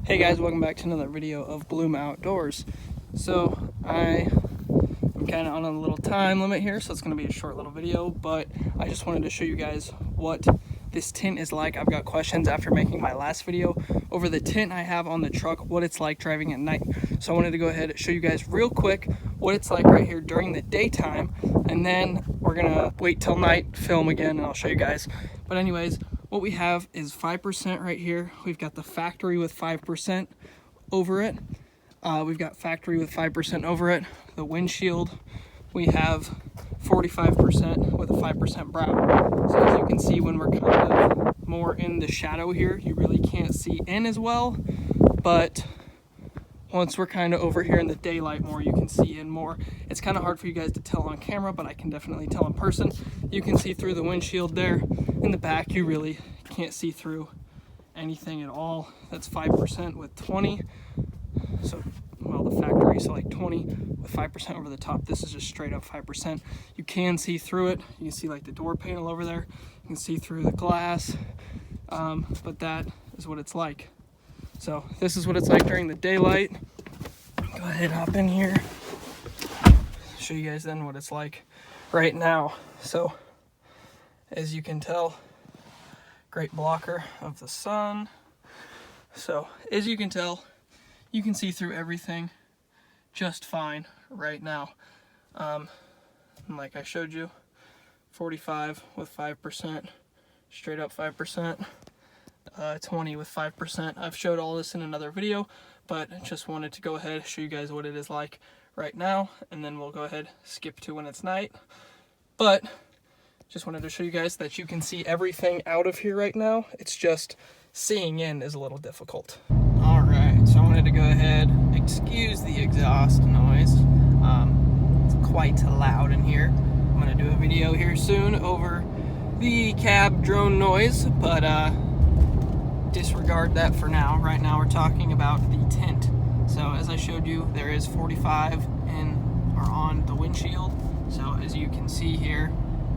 Hey guys, welcome back to another video of Bloom Outdoors. So I'm kind of on a little time limit here, so it's going to be a short little video, but I just wanted to show you guys what this tint is like. I've got questions after making my last video over the tint I have on the truck, what it's like driving at night. So I wanted to go ahead and show you guys real quick what it's like right here during the daytime, and then we're going to wait till night, film again, and I'll show you guys. But anyways, what we have is 5% right here. We've got the factory with 5% over it. We've got factory with 5% over it. The windshield, we have 45% with a 5% brown. So as you can see, when we're kind of more in the shadow here, you really can't see in as well. But once we're kind of over here in the daylight more, you can see in more. It's kind of hard for you guys to tell on camera, but I can definitely tell in person. You can see through the windshield there. In the back, you really can't see through anything at all. That's 5% with 20. So, well, the factory, so like 20 with 5% over the top. This is just straight up 5%. You can see through it. You can see like the door panel over there. You can see through the glass, but that is what it's like. So this is what it's like during the daylight. Go ahead, hop in here. Show you guys then what it's like right now. So as you can tell, great blocker of the sun. So as you can tell, you can see through everything just fine right now. And like I showed you, 45 with 5%, straight up 5%. 20 with 5%. I've showed all this in another video, but just wanted to go ahead and show you guys what it is like right now, and then we'll go ahead skip to when it's night. But just wanted to show you guys that you can see everything out of here right now. It's just seeing in is a little difficult. All right, so I wanted to go ahead, excuse the exhaust noise. It's quite loud in here. I'm gonna do a video here soon over the cab drone noise, but disregard that for now. Right now we're talking about the tint. So as I showed you, there is 45 in or on the windshield. So as you can see here,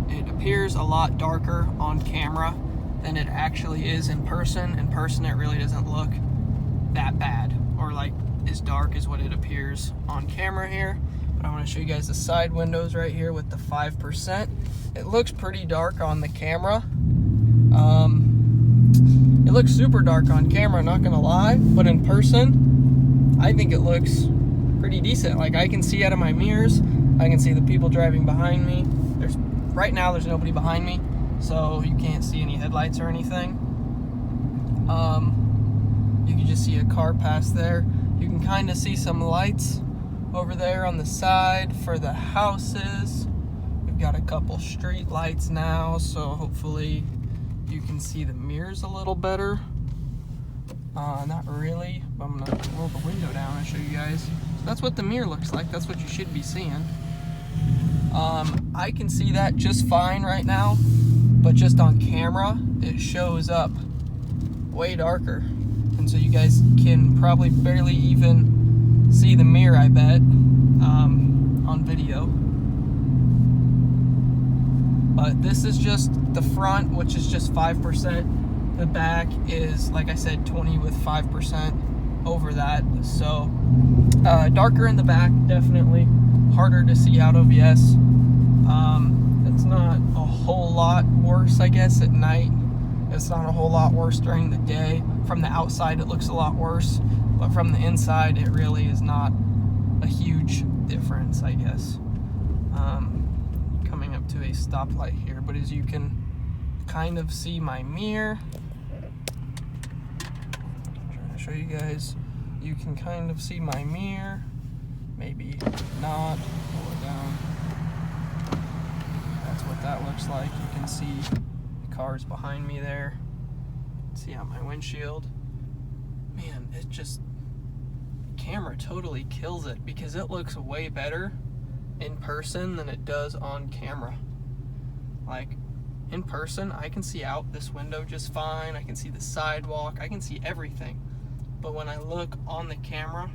it appears a lot darker on camera than it actually is in person. In person, it really doesn't look that bad or like as dark as what it appears on camera here. But I want to show you guys the side windows right here with the 5%. It looks pretty dark on the camera. It looks super dark on camera, not gonna lie, but in person, I think it looks pretty decent. Like, I can see out of my mirrors, I can see the people driving behind me. Right now there's nobody behind me, so you can't see any headlights or anything. You can just see a car pass there. You can kind of see some lights over there on the side for the houses. We've got a couple street lights now, so hopefully you can see the mirrors a little better. Not really, but I'm gonna roll the window down and show you guys. So that's what the mirror looks like. That's what you should be seeing. I can see that just fine right now, but just on camera, it shows up way darker. And so you guys can probably barely even see the mirror, I bet, on video. But this is just the front, which is just 5%. The back is, like I said, 20 with 5% over that. So darker in the back, definitely. Harder to see out of, yes. It's not a whole lot worse, I guess, at night. It's not a whole lot worse during the day. From the outside, it looks a lot worse. But from the inside, it really is not a huge difference, I guess. Coming up to a stoplight here, but as you can kind of see my mirror, I'm trying to show you guys, you can kind of see my mirror, maybe not, pull it down. That's what that looks like. You can see the cars behind me there, see out my windshield. Man, it just, camera totally kills it because it looks way better in person than it does on camera. Like, in person, I can see out this window just fine. I can see the sidewalk. I can see everything. But when I look on the camera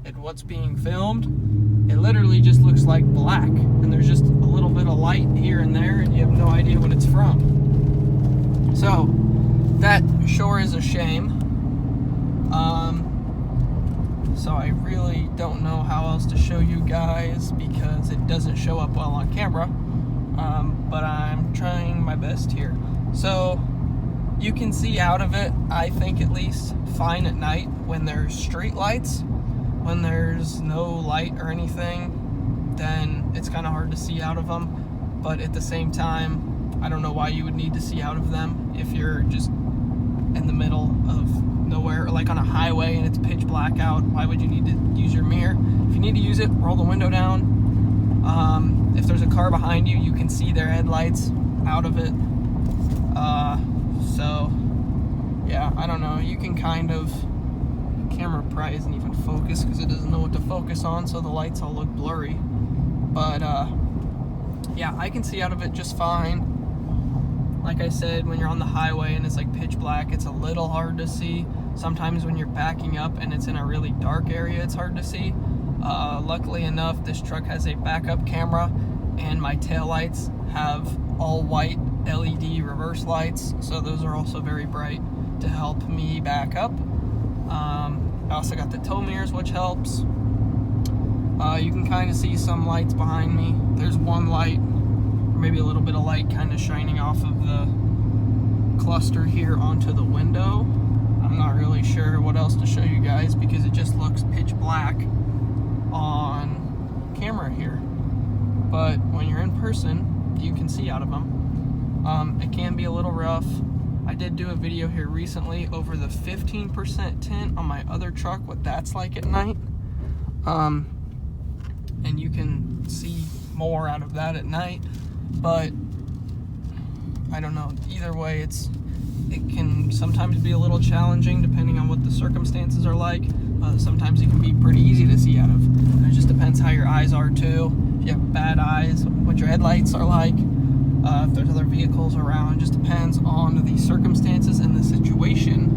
at what's being filmed, it literally just looks like black. And there's just a little bit of light here and there, and you have no idea what it's from. So, that sure is a shame. So I really don't know how else to show you guys because it doesn't show up well on camera. But I'm trying my best here. So you can see out of it, I think at least, fine at night when there's street lights. When there's no light or anything, then it's kind of hard to see out of them. But at the same time, I don't know why you would need to see out of them if you're just in the middle of nowhere, or like on a highway and it's pitch black out. Why would you need to use your mirror? If you need to use it, roll the window down. If there's a car behind you, you can see their headlights out of it. So yeah, I don't know. You can kind of, camera probably isn't even focused because it doesn't know what to focus on, so the lights all look blurry. But yeah, I can see out of it just fine. Like I said, when you're on the highway and it's like pitch black, it's a little hard to see. Sometimes when you're backing up and it's in a really dark area, it's hard to see. Luckily enough, this truck has a backup camera, and my taillights have all white LED reverse lights, so those are also very bright to help me back up. I also got the tow mirrors, which helps. You can kind of see some lights behind me. There's one light, or maybe a little bit of light kind of shining off of the cluster here onto the window. I'm not really sure what else to show you guys because it just looks pitch black on camera here. But when you're in person, you can see out of them. It can be a little rough. I did do a video here recently over the 15% tint on my other truck, what that's like at night. And you can see more out of that at night, but I don't know. Either way, it can sometimes be a little challenging depending on what the circumstances are like. Sometimes it can be pretty easy to see out of. And it just depends how your eyes are too. If you have bad eyes, what your headlights are like. If there's other vehicles around, it just depends on the circumstances and the situation.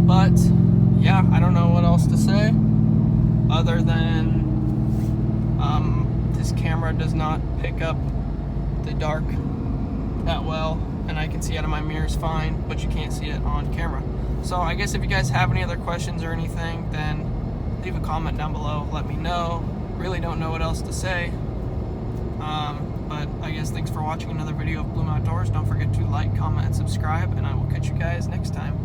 But yeah, I don't know what else to say other than this camera does not pick up the dark that well, and I can see out of my mirrors fine, but you can't see it on camera. So I guess if you guys have any other questions or anything, then leave a comment down below, let me know. Really don't know what else to say. But I guess thanks for watching another video of Bloom Outdoors. Don't forget to like, comment, and subscribe, and I will catch you guys next time.